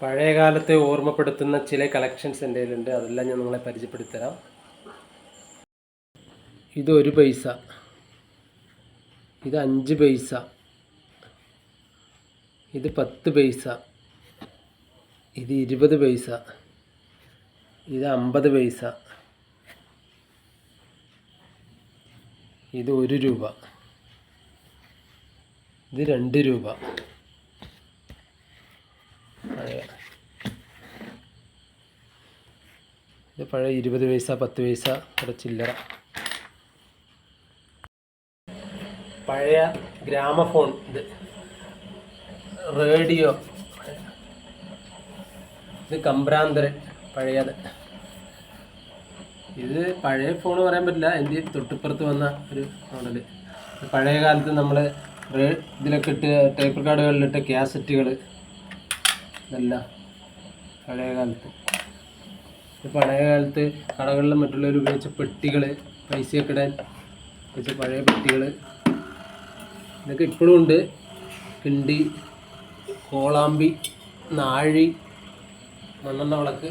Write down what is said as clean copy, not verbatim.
പഴയ കാലത്തെ ഓർമ്മപ്പെടുത്തുന്ന ചില കളക്ഷൻസ് എൻ്റെ കയ്യിലുണ്ട്. അതെല്ലാം ഞാൻ നിങ്ങളെ പരിചയപ്പെടുത്തരാം. ഇത് 1 പൈസ, ഇത് 5 പൈസ, ഇത് 10 പൈസ, ഇത് 20 പൈസ, ഇത് 50 പൈസ, ഇത് 1 രൂപ, ഇത് 2 രൂപ, ഇത് പഴയ 20 പൈസ, 10 പൈസ, ഒരു ചില്ലറ. പഴയ ഗ്രാമഫോൺ, ഇത് റേഡിയോ, ഇത് കമ്പ്രാന്തരൻ പഴയത്. ഇത് പഴയ ഫോൺ പറയാൻ പറ്റില്ല, എൻ്റെ തൊട്ടിപ്പുറത്ത് വന്ന ഒരു മോഡല്. പഴയ കാലത്ത് നമ്മൾ ഇതിലൊക്കെ ഇട്ട് ടേപ്പ് കാർഡുകളിലിട്ട് കാസറ്റുകൾ, ഇതെല്ലാം പഴയ കാലത്ത്. പഴയ കാലത്ത് കടകളിലും മറ്റുള്ളവർ ഉപയോഗിച്ച പെട്ടികൾ, പൈസയൊക്കെ ഇടാൻ വെച്ച പഴയ പെട്ടികൾ, ഇതൊക്കെ ഇപ്പോഴും ഉണ്ട്. കിണ്ടി, കോളാമ്പി, നാഴി, മണ്ണെണ്ണ വിളക്ക്,